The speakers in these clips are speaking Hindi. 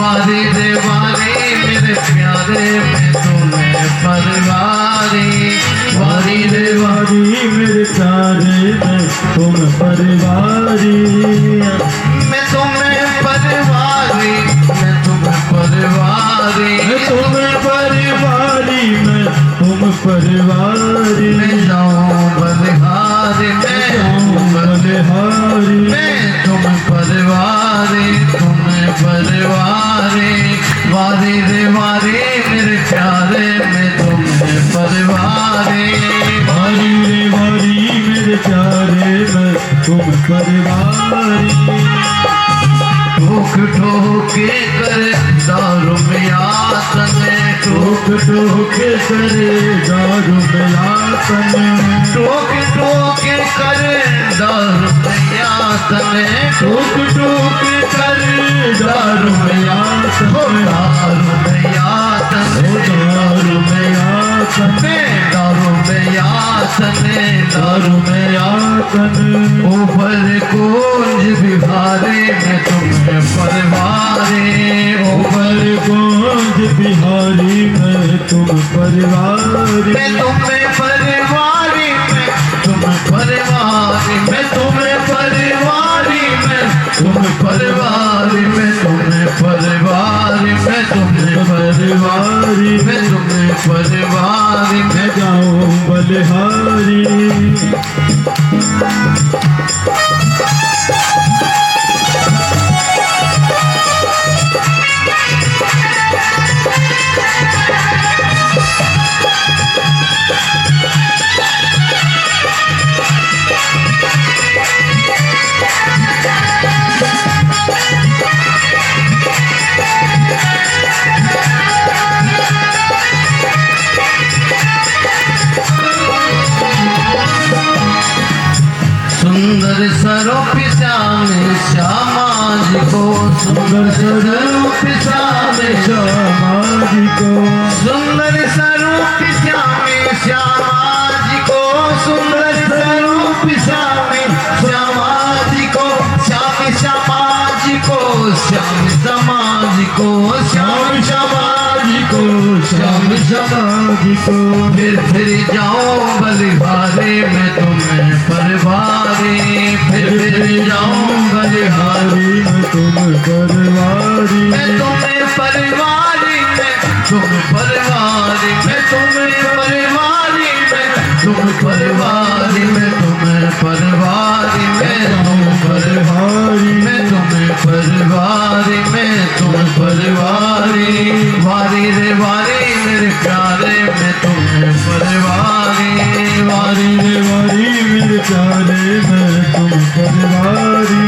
वारी रे वारी मेरे प्यारे मैं तुम्हें परवारी। वारी रे वारी मेरे प्यारे मैं तुम परवारी। मैं तुम्हें परवारी मैं तुम्हें परवारी। मैं तुम्हें परवारी मैं तुम परवारी। मैं जाऊं बलिहारी मैं जाऊं बलिहारी। मैं तुम्हें परवारी तुम्हें परवारी। वारी रे वारी मेरे प्यारे मैं तुम्हें परवारी। वारी रे वारी मेरे प्यारे मैं तुम परवारी। ठोक ठोक कर दारू में आसन। ठोक ठोक करे दारू में आसन। ठोक ठोक कर दारू में आसन। ठोक ठोक करे दारू में आसन। दारू में आसन दारू में आसन। दारू में आसन दारू में आसन। ऊपर कुंज बिहारी मैं तुम्हें परवारी। ऊपर कुंज बिहारी मैं तुम परवारी। मैं तुम्हें परवारी मैं तुम्हें परवारी। मैं तुम्हें परवारी मैं तुम्हें परवारी। मैं तुम्हें परवारी मैं तुम्हें परवारी। मैं तुम्हें परवारी। मैं जाऊं बलिहारी। सुंदर स्वरूप श्याम श्यामा जी को। सुंदर स्वरूप श्याम श्यामा जी को। सुंदर स्वरूप श्याम श्यामा जी को। सुंदर स्वरूप श्याम श्यामा जी को। श्याम श्यामा जी को। श्याम श्यामा जी को। श्याम श्यामा जी को। श्याम श्यामा जी को। फिर जाओ बलिहारी मैं तुम्हें परवारी। फिर जाओ बलिहारी मैं तुम परवारी। मैं तुम्हें परवारी मैं तुम परवारी। मैं तुम्हें परवारी मैं तुम परवारी। मैं तुम्हें परवारी मैं तुम परवारी। मैं तुम्हें परवारी मैं तुम परवारी। वारी रे वारी मेरे प्यारे मैं तुम्हें परवारी। वारी रे वारी मेरे प्यारे मैं तुम परवारी।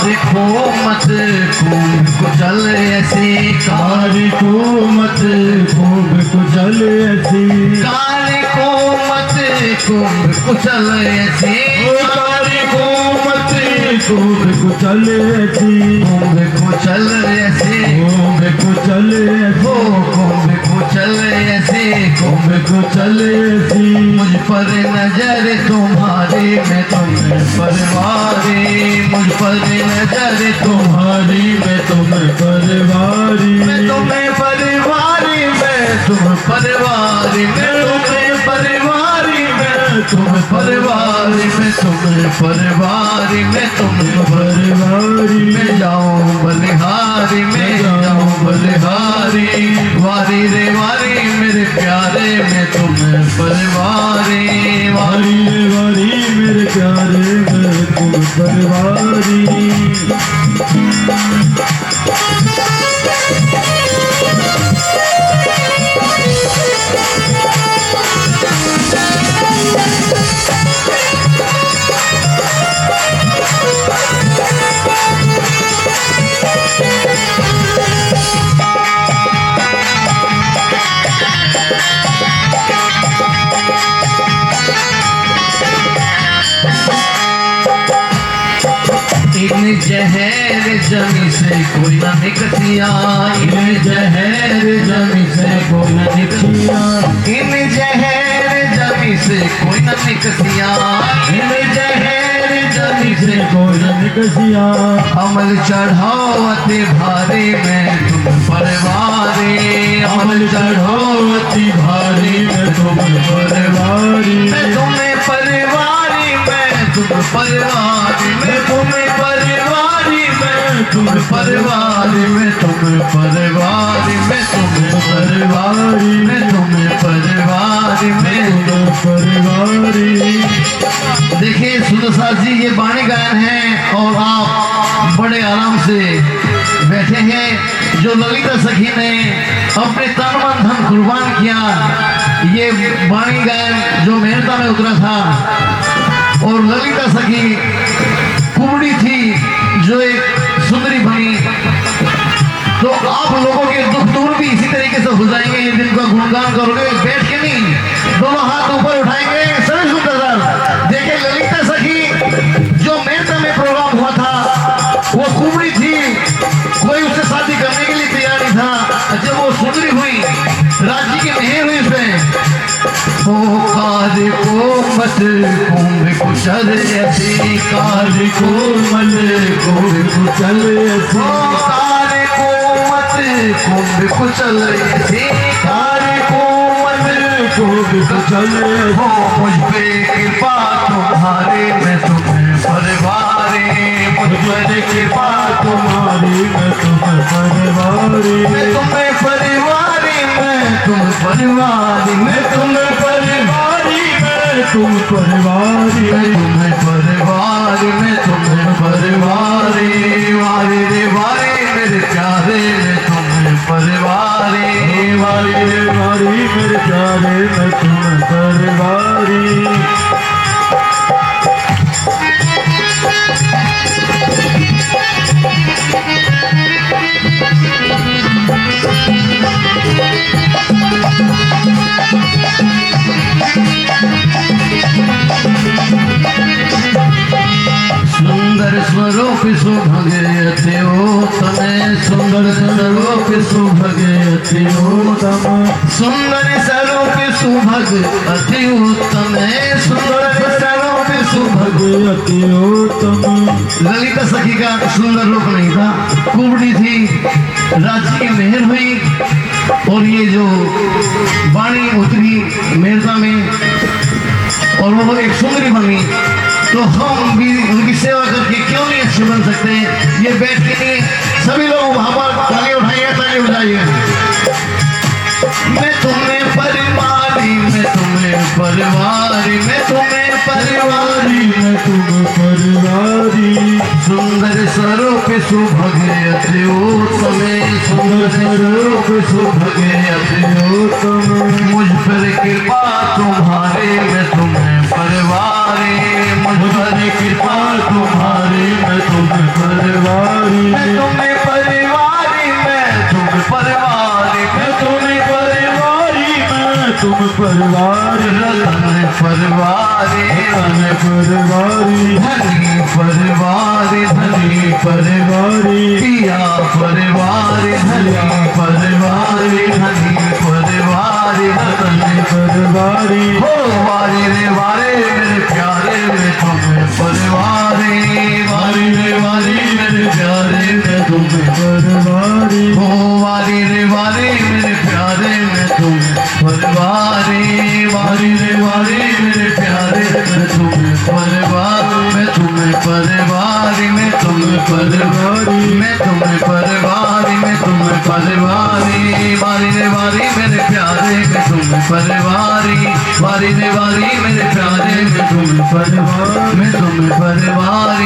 देखो मत खूब कुचल ऐसी। कारी को मत खूब कुचल ऐसी। कारी को मत खूब कुचल ऐसी। कारी को मत खूब कुचल ऐसी। खूब कुचल ऐसी। खूब कुचल ऐसी। खूब कुचल ऐसी। खूब कुचल ऐसी। मुझ पर नजर तुम्हारी मैं तुम्हें परवारी। मुझ पर नजर तुम्हारी मैं तुम परवारी। मैं तुम्हें परवारी मैं तुम परवारी। मैं तुम्हें परवारी मैं तुम परवारी। मैं तुम्हें परवारी मैं तुम परवारी। मैं जाऊं बलिहारी मैं जाऊं बलिहारी। वारी रे वारी मेरे प्यारे मैं तुम्हें परवारी। वारी रे वारी मेरे प्यारे मैं तुम परवारी। जहर जमी से कोई न निकसिया, इन जहर जमी से कोई न निकसिया, इन जहर जमी से कोई न निकसिया, इन जहर जमी से कोई न निकसिया। अमल चढ़ावते भारे में तुम परवारे, अमल चढ़ावती भारी में तुम परवारी, मैं तुम्हें परिवारी में तुम परिवारी में तुम्हें परिवारी में तुम परिवारी में तुम परिवारी में तुम परिवारी में तुम परिवारी में परिवारी। देखिए सुदर्शन जी ये वाणी गायन है और आप बड़े आराम से बैठे हैं। जो ललिता सखी ने अपने तन मन धन कुर्बान किया, ये वाणी गायन जो मेहनता में उतरा था। और ललिता सखी कुबड़ी थी जो एक सुंदरी बनी। तो आप लोगों के दुख दूर भी इसी तरीके से हो जाएंगे। ये दिन का गुणगान करोगे बैठ के नहीं, दोनों हाथ ऊपर उठाएंगे। सभी सुनते सर देखिए ललिता सखी जो मेहनता में प्रोग्राम हुआ था, वो कुबड़ी थी, कोई उससे शादी करने के लिए तैयार नहीं था। जब वो सुंदरी हुई, राज्य की मेहर हुई उसमें, ओ कार को मत कुंभ कुचल ऐसी, कार को मल कुंभ कुचल ऐसी, ओ कार को मत कुंभ कुचल ऐसी, कार को मत कुंभ कुचल ऐसी। हो मुझ पे कृपा तुम्हारे मैं तुम्हें परिवारे, मुझ पर कृपा तुम्हारी मैं तुम्हें परिवारे, मैं तुम्हें परिवारी मैं तुम परिवारी मैं तुम्हें परिवारी मैं तुम परिवारी मैं तुम्हें परिवारी मैं तुम्हें परिवारी। वारी रे वारी मेरे प्यारे मैं तुम्हें परिवारी, वारी रे वारी मेरे प्यारे मैं तुम्हें परिवारी। सुंदर स्वरूप सुभगे अति उत्तम, सुंदर स्वरूप सुभगे अति उत्तम, सुंदर स्वरूप सुभग अति उत्तम, सुंदर स्वरूप सुभग अति उत्तम। ललिता सखी का सुंदर रूप नहीं था, कुबड़ी थी, राज्य की मेहर हुई। और ये जो वाणी उतरी मेहरता में और वो एक सुंदरी बनी, तो हम भी उनकी सेवा करके क्यों नहीं अच्छे बन सकते। ये बैठ के नहीं, सभी लोग वहां पर ताली उठाइए, ताली बजाइए। मैं तुम्हें परिवारी मैं तुम्हें परिवारी मैं तुम्हें परिवारी मैं तुम परिवारी। सुंदर स्वरूप सुभगे अति उत्तम, सुंदर स्वरूप सुभगे अति उत्तम। मुझ पर कृपा तुम्हारे मैं तुम्हें परिवारी, मुझ पर कृपा तुम्हारी मैं तुम्हें परिवारी, मैं तुम्हें परिवारी मैं तुम परिवारी, मैं तुम्हें परिवारी मैं तुम परिवारी। रतन परिवारी धन परिवारी, धनी परिवारी, धनी परिवारी, पिया परिवारी, धनी परिवारी, धनी परिवारी, धनी परिवारी। हो वारी रे वारे मेरे प्यारे मैं तुम्हें परिवारी, वारी रे वारी मेरे प्यारे मैं तुम्हें परिवारी। हो वारी रे वारी मेरे प्यारे मैं तुम्हें परिवारी, वारी रे वारी मेरे प्यारे मैं तुम्हें परिवार, मैं तुम्हें परिवारी मैं तुम्हें परिवारी, मैं तुम्हें परिवारी मैं तुम्हें परिवारी। वारी रे वारी मेरे प्यारे मैं तुम्हें परिवारी, वारी रे वारी मेरे प्यारे मैं तुम्हें परिवार, मैं तुम्हें परिवारी।